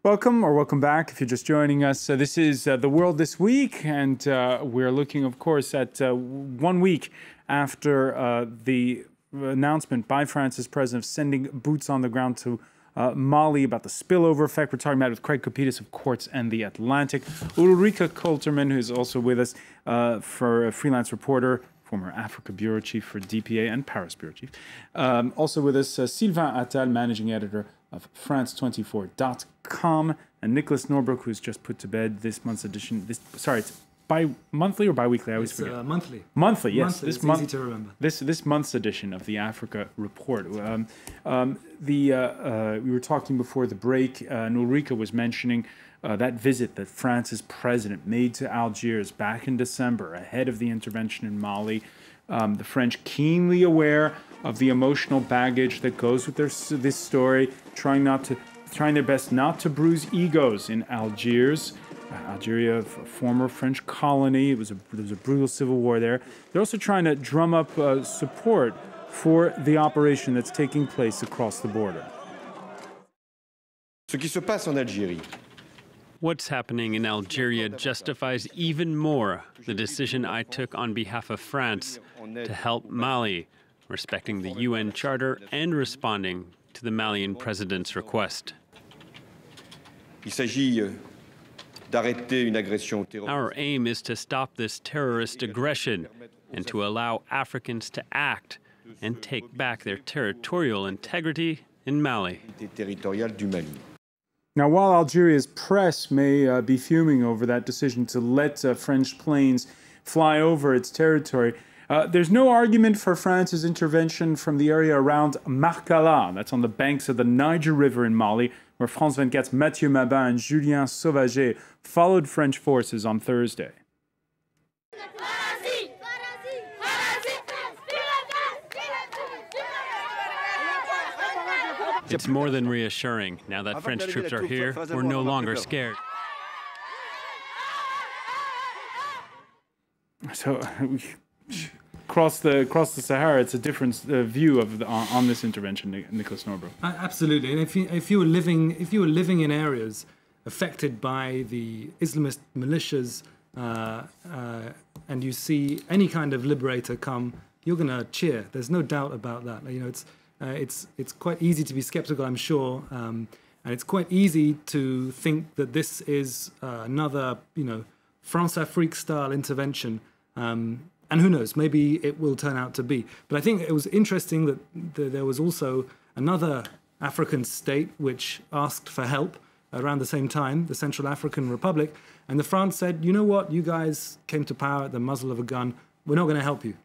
Welcome or welcome back if you're just joining us. This is The World This Week, and we're looking, of course, at 1 week after the announcement by France's president of sending boots on the ground to Mali about the spillover effect. We're talking about it with Craig Kopitas of Quartz and The Atlantic. Ulrike Kolterman, who's also with us for a freelance reporter, former Africa Bureau Chief for DPA and Paris Bureau Chief. Also with us, Sylvain Attal, Managing Editor of France24.com, and Nicholas Norbrook, who's just put to bed this month's edition. It's bi-monthly or bi-weekly? I always forget. Monthly. Monthly, yes. Monthly. It's easy to remember. This month's edition of the Africa Report. We were talking before the break, and Ulrike was mentioning that visit that France's president made to Algiers back in December ahead of the intervention in Mali. The French keenly aware of the emotional baggage that goes with this story, trying their best not to bruise egos in Algiers. Algeria, a former French colony. There was a brutal civil war there. They're also trying to drum up support for the operation that's taking place across the border. Ce qui se passe en Algérie. What's happening in Algeria justifies even more the decision I took on behalf of France to help Mali, respecting the UN Charter and responding to the Malian president's request. Il s'agit d'arrêter une agression terroriste. Our aim is to stop this terrorist aggression and to allow Africans to act and take back their territorial integrity in Mali. Territoriale du Mali. Now, while Algeria's press may be fuming over that decision to let French planes fly over its territory, there's no argument for France's intervention from the area around Marcala. That's on the banks of the Niger River in Mali, where France 24's Mathieu Mabin and Julien Sauvaget followed French forces on Thursday. It's more than reassuring. Now that French troops are here, we're no longer scared. So, across the Sahara, it's a different view of on this intervention, Nicholas Norbrook. Absolutely, and if you were living in areas affected by the Islamist militias, and you see any kind of liberator come, you're going to cheer. There's no doubt about that. You know, it's quite easy to be skeptical, I'm sure, and it's quite easy to think that this is another, France-Afrique style intervention. And who knows, maybe it will turn out to be. But I think it was interesting that there was also another African state which asked for help around the same time, the Central African Republic, and the France said, you know what, you guys came to power at the muzzle of a gun, we're not going to help you.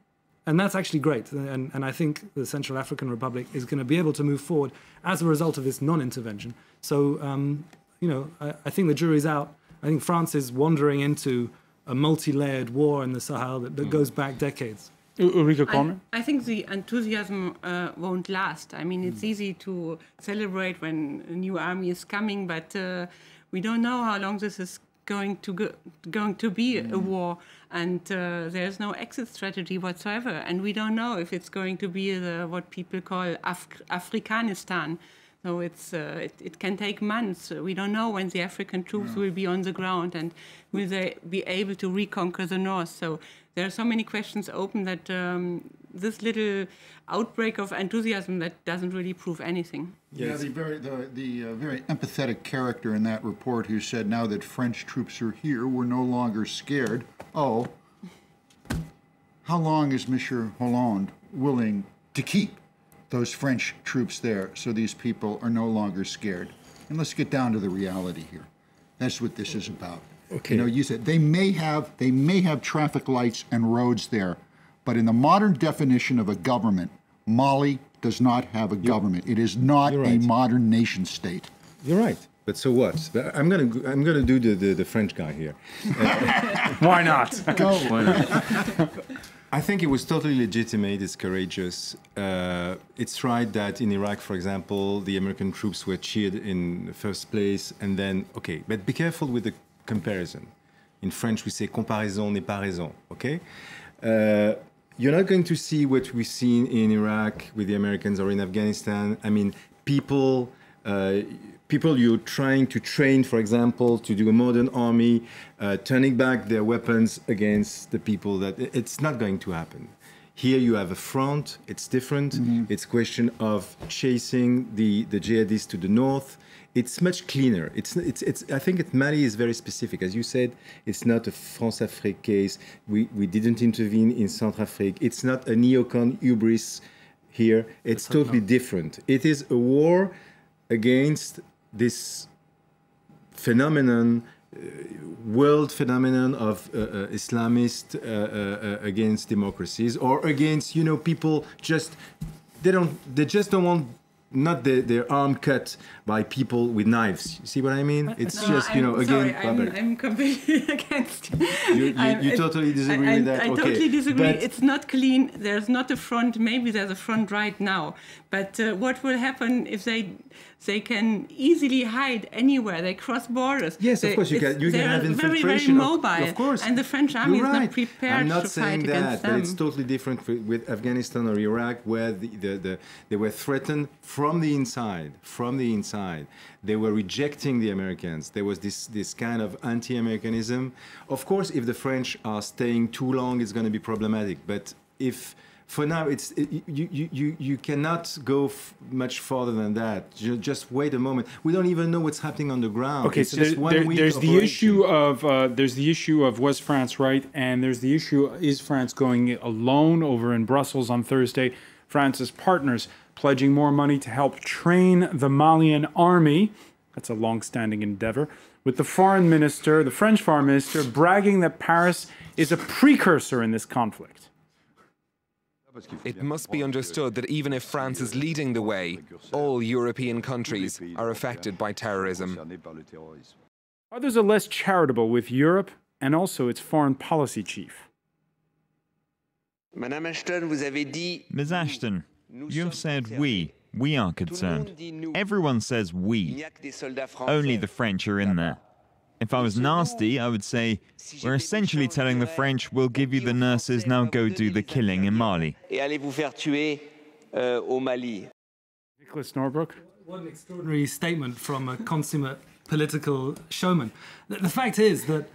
And that's actually great. And I think the Central African Republic is going to be able to move forward as a result of this non-intervention. So, I think the jury's out. I think France is wandering into a multi-layered war in the Sahel that goes back decades. Ulrike Kolterman? I think the enthusiasm won't last. I mean, it's easy to celebrate when a new army is coming, but we don't know how long this is going to be a war, and there's no exit strategy whatsoever. And we don't know if it's going to be what people call Afrikanistan. So it can take months. We don't know when the African troops will be on the ground and will they be able to reconquer the north. So there are so many questions open that this little outbreak of enthusiasm that doesn't really prove anything. Yeah, the very empathetic character in that report who said, now that French troops are here, we're no longer scared. Oh, how long is Monsieur Hollande willing to keep those French troops there so these people are no longer scared? And let's get down to the reality here. That's what this is about. Okay. You said they may have traffic lights and roads there, but in the modern definition of a government, Mali does not have a government. It is not a modern nation state. You're right. But so what? I'm gonna do the French guy here. Why not? Go. Why not? I think it was totally legitimate. It's courageous. It's right that in Iraq, for example, the American troops were cheered in the first place, and then but be careful with the comparison. In French, we say comparaison n'est pas raison. Okay. You're not going to see what we've seen in Iraq with the Americans or in Afghanistan. I mean, people people you're trying to train, for example, to do a modern army, turning back their weapons against the people, that it's not going to happen. Here you have a front, it's different. It's a question of chasing the jihadists to the north. It's much cleaner. I think Mali is very specific. As you said, it's not a France-Afrique case. We didn't intervene in Centrafrique. It's not a neocon hubris here. It's totally different. It is a war against this phenomenon, world phenomenon of Islamist against democracies, or against, people they just don't want not their arm cut by people with knives. You see what I mean? It's I'm completely against. You totally disagree with that? I totally disagree. It's not clean. There's not a front. Maybe there's a front right now. But what will happen if they can easily hide anywhere? They cross borders. Yes, of course you can. You can have infiltration. Very, very mobile. Of course. And the French army is not prepared to fight against them. I'm not saying that, but it's totally different with Afghanistan or Iraq, where they were threatened from the inside. They were rejecting the Americans. There was this kind of anti-Americanism. Of course, if the French are staying too long, it's going to be problematic. But if for now, you cannot go much farther than that. Just wait a moment. We don't even know what's happening on the ground. Okay, so there's the issue of was France right, and there's the issue, is France going alone? Over in Brussels on Thursday, France's partners pledging more money to help train the Malian army. That's a long-standing endeavor. With the French foreign minister, bragging that Paris is a precursor in this conflict. It must be understood that even if France is leading the way, all European countries are affected by terrorism. Others are less charitable with Europe and also its foreign policy chief. Ms. Ashton, you have said we are concerned. Everyone says we. Only the French are in there. If I was nasty, I would say, we're essentially telling the French, we'll give you the nurses, now go do the killing in Mali. Nicholas Norbrook? What an extraordinary statement from a consummate political showman. The fact is that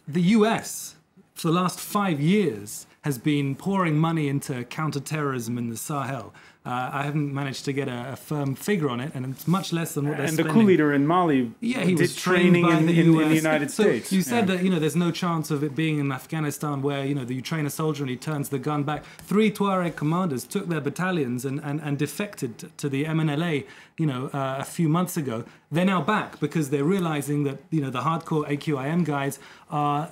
the US, for the last 5 years, has been pouring money into counterterrorism in the Sahel. I haven't managed to get a firm figure on it, and it's much less than what they're spending. And the coup leader in Mali he was did training in the United States. So you said that there's no chance of it being in Afghanistan where you train a soldier and he turns the gun back. 3 Tuareg commanders took their battalions and defected to the MNLA a few months ago. They're now back because they're realizing that the hardcore AQIM guys are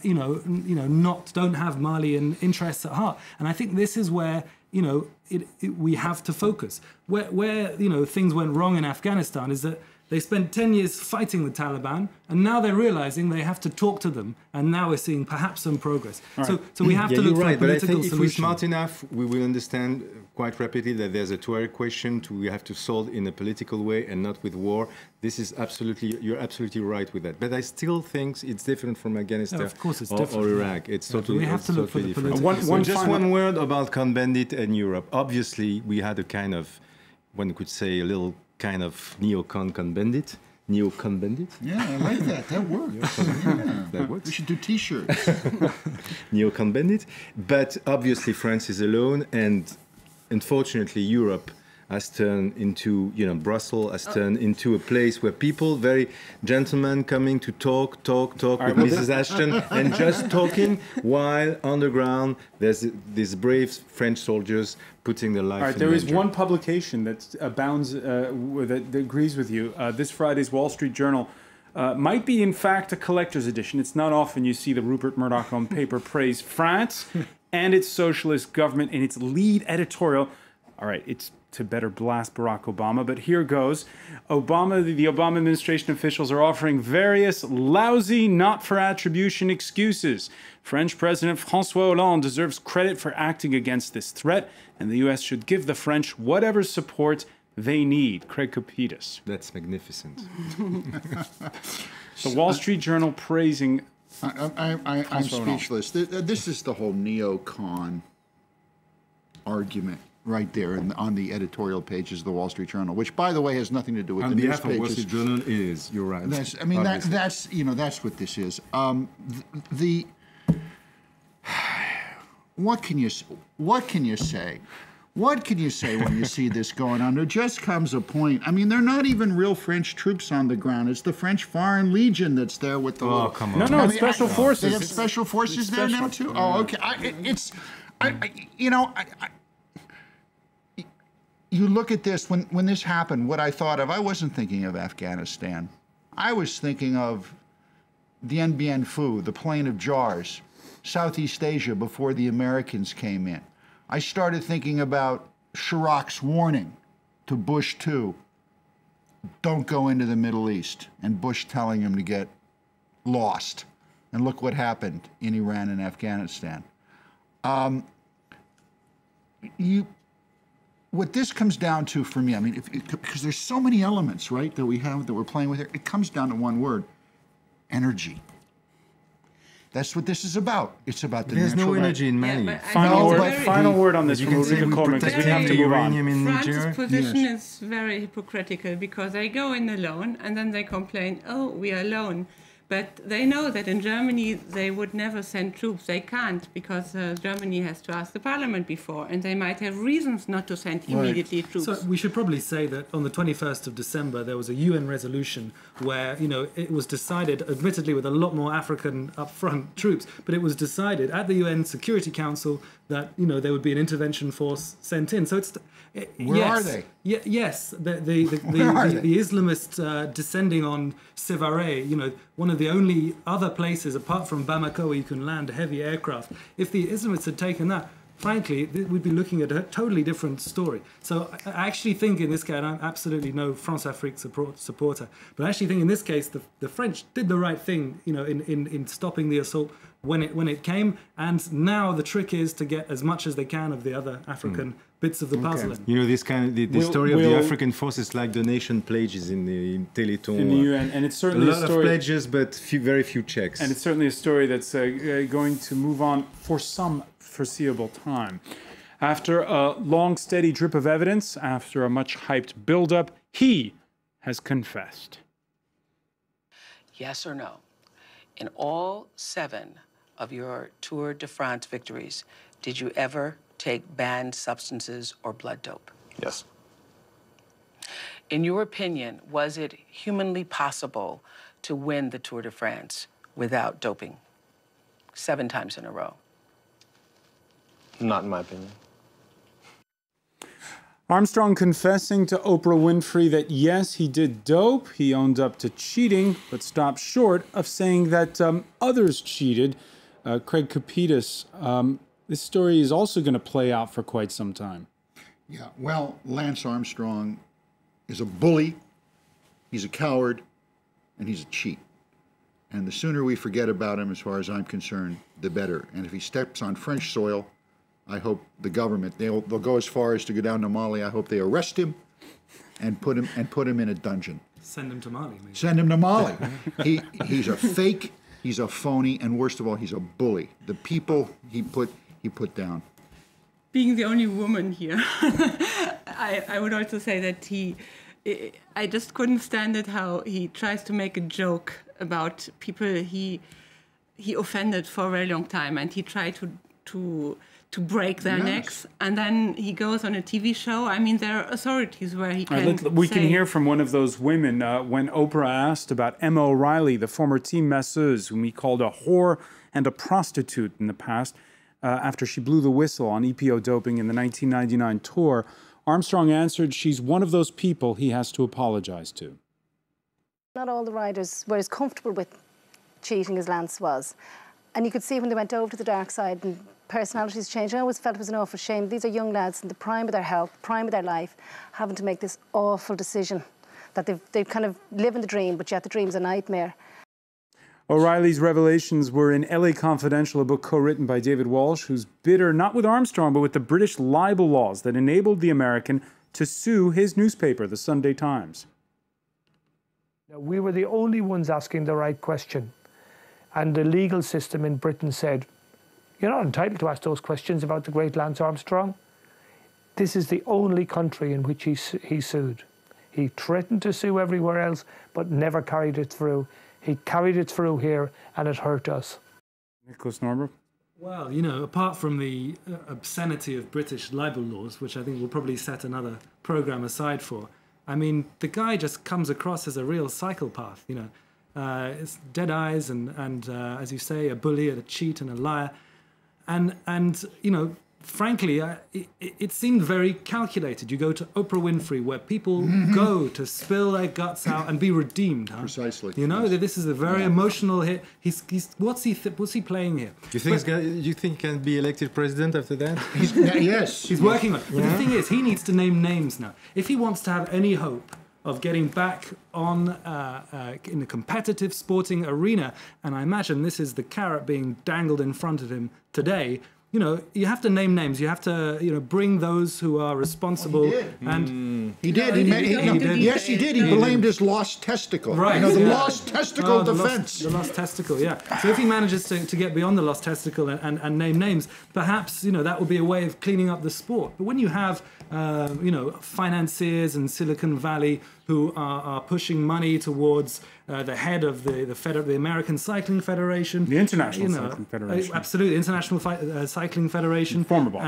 don't have Malian interests at heart. And I think this is where we have to focus. Where things went wrong in Afghanistan is that they spent 10 years fighting the Taliban, and now they're realizing they have to talk to them, and now we're seeing perhaps some progress. Right. So we have to look for a political solution. But I think if we're smart enough, we will understand quite rapidly that there's a Tuareg question we have to solve in a political way and not with war. You're absolutely right with that. But I still think it's different from Afghanistan of course it's different, or Iraq. It's totally we have to look for the different. One word about Cohn-Bendit and Europe. Obviously, we had a kind of, one could say, a little kind of Cohn-Bendit. Cohn-Bendit? Yeah, I like that. That works. Yeah. That works. We should do T-shirts. Cohn-Bendit. But obviously France is alone, and unfortunately Europe has turned into, Brussels has turned into a place where people, very gentlemen, coming to talk with Mrs. Ashton and just talking, while underground there's these brave French soldiers putting their life in danger. There is one publication that abounds, that agrees with you. This Friday's Wall Street Journal might be, in fact, a collector's edition. It's not often you see the Rupert Murdoch on paper praise France and its socialist government in its lead editorial. All right, it's to better blast Barack Obama, but here goes. The Obama administration officials are offering various lousy, not for attribution excuses. French President François Hollande deserves credit for acting against this threat, and the U.S. should give the French whatever support they need. Craig Kopitas. That's magnificent. The Wall Street Journal praising... I'm speechless. This is the whole neocon argument. right there on the editorial pages of the Wall Street Journal, which, by the way, has nothing to do with on the news behalf of pages. Wall Street Journal, it is. You're right. That's what this is. What can you say? What can you say when you see this going on? There just comes a point. I mean, they're not even real French troops on the ground. It's the French Foreign Legion that's there with the. Oh, come on! No, it's special forces. They have special forces there now too. Oh, okay. You look at this when this happened. What I thought of, I wasn't thinking of Afghanistan. I was thinking of Dien Bien Phu, the Plain of Jars, Southeast Asia before the Americans came in. I started thinking about Chirac's warning to Bush too. Don't go into the Middle East, and Bush telling him to get lost. And look what happened in Iran and Afghanistan. What this comes down to for me, I mean, because there's so many elements, right, that we're playing with here, it comes down to one word: energy. That's what this is about. It's about the There's natural no energy in Mali. Final word on this from Ulrike Coleman, because we have to move on. France's position is very hypocritical, because they go in alone and then they complain, oh, we are alone. But they know that in Germany they would never send troops. They can't, because Germany has to ask the parliament before, and they might have reasons not to send immediately troops. So we should probably say that on the 21st of December there was a UN resolution where, it was decided, admittedly with a lot more African upfront troops, but it was decided at the UN Security Council that, there would be an intervention force sent in. So it's... Where are they? Yes, the Islamists descending on Sévaré, one of the only other places apart from Bamako where you can land heavy aircraft. If the Islamists had taken that, frankly, we'd be looking at a totally different story. So I actually think in this case, and I'm absolutely no France-Afrique supporter, but I actually think in this case the French did the right thing, in stopping the assault when it came, and now the trick is to get as much as they can of the other African bits of the puzzle. This the story of the African forces, like donation pledges in the Téléthon. In the UN, and it's certainly a lot of pledges, but very few checks. And it's certainly a story that's going to move on for some foreseeable time. After a long, steady drip of evidence, after a much hyped buildup, he has confessed. Yes or no? In all 7 of your Tour de France victories, did you ever take banned substances or blood dope? Yes. In your opinion, was it humanly possible to win the Tour de France without doping 7 times in a row? Not in my opinion. Armstrong confessing to Oprah Winfrey that yes, he did dope. He owned up to cheating, but stopped short of saying that others cheated. Craig Capitas, this story is also going to play out for quite some time. Yeah, well, Lance Armstrong is a bully, he's a coward, and he's a cheat. And the sooner we forget about him, as far as I'm concerned, the better. And if he steps on French soil, I hope the government, they'll go as far as to go down to Mali. I hope they arrest him and put him in a dungeon. Send him to Mali. Maybe. Send him to Mali. He's a fake, he's a phony, and worst of all, he's a bully. The people he put down. Being the only woman here, I would also say that I just couldn't stand it how he tries to make a joke about people he offended for a very long time, and he tried to break their necks, and then he goes on a TV show. I mean, there are authorities where he can We can hear from one of those women when Oprah asked about Emma O'Reilly, the former team masseuse, whom he called a whore and a prostitute in the past, after she blew the whistle on EPO doping in the 1999 tour. Armstrong answered she's one of those people he has to apologize to. Not all the riders were as comfortable with cheating as Lance was. And you could see when they went over to the dark side and personalities changed. I always felt it was an awful shame. These are young lads in the prime of their health, prime of their life, having to make this awful decision that they've kind of living the dream, but yet the dream's a nightmare. O'Reilly's revelations were in LA Confidential, a book co-written by David Walsh, who's bitter not with Armstrong, but with the British libel laws that enabled the American to sue his newspaper, the Sunday Times. We were the only ones asking the right question. And the legal system in Britain said, you're not entitled to ask those questions about the great Lance Armstrong. this is the only country in which he sued. He threatened to sue everywhere else, but never carried it through. He carried it through here, and it hurt us. Nicholas Norbrook? Well, you know, apart from the obscenity of British libel laws, which I think we'll probably set another program aside for, I mean, the guy just comes across as a real psychopath, you know. It's dead eyes and as you say, a bully, a cheat and a liar. And you know, frankly, it seemed very calculated. You go to Oprah Winfrey, where people go to spill their guts out and be redeemed. Huh? Precisely. You know, this is a very emotional hit. What's he playing here? You think he can be elected president after that? Yes. He's working on it. But the thing is, he needs to name names now. If he wants to have any hope of getting back on in the competitive sporting arena, and I imagine this is the carrot being dangled in front of him today, you know, you have to name names. You have to, you know, bring those who are responsible. Well, he did. And he did. Yes, he did. He blamed his lost testicle. Right. You know, the lost testicle defense. The lost testicle, yeah. So if he manages to get beyond the lost testicle and name names, perhaps, you know, that would be a way of cleaning up the sport. But when you have, you know, financiers in Silicon Valley who are pushing money towards the head of the American Cycling Federation, the International Cycling Federation, absolutely, International Cycling Federation, former boss,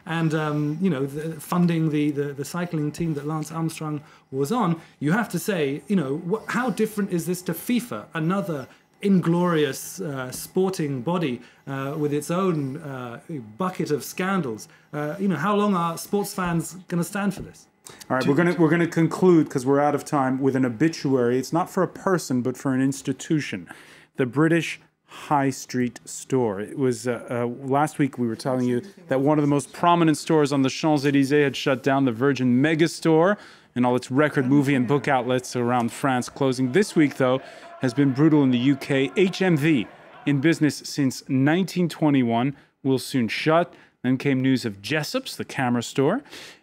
and you know, funding the cycling team that Lance Armstrong was on. You have to say, you know, how different is this to FIFA, another inglorious sporting body with its own bucket of scandals? You know, how long are sports fans going to stand for this? All right, we're going to conclude, because we're out of time, with an obituary. It's not for a person, but for an institution. The British High Street Store. It was last week we were telling you that one of the most prominent stores on the Champs-Élysées had shut down, the Virgin Megastore, and all its record, movie and book outlets around France closing. This week, though, has been brutal in the UK. HMV, in business since 1921, will soon shut. Then came news of Jessop's, the camera store.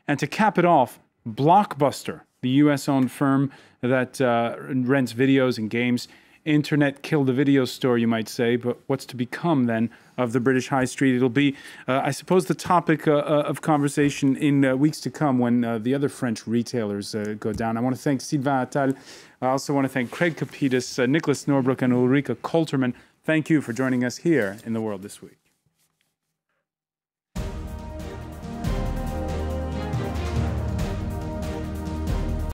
And to cap it off, Blockbuster, the US-owned firm that rents videos and games. Internet killed the video store, you might say, but what's to become then of the British High Street? It'll be, I suppose, the topic of conversation in weeks to come when the other French retailers go down. I want to thank Sylvain Attal. I also want to thank Craig Capitas, Nicholas Norbrook, and Ulrika Kolterman. Thank you for joining us here in The World This Week.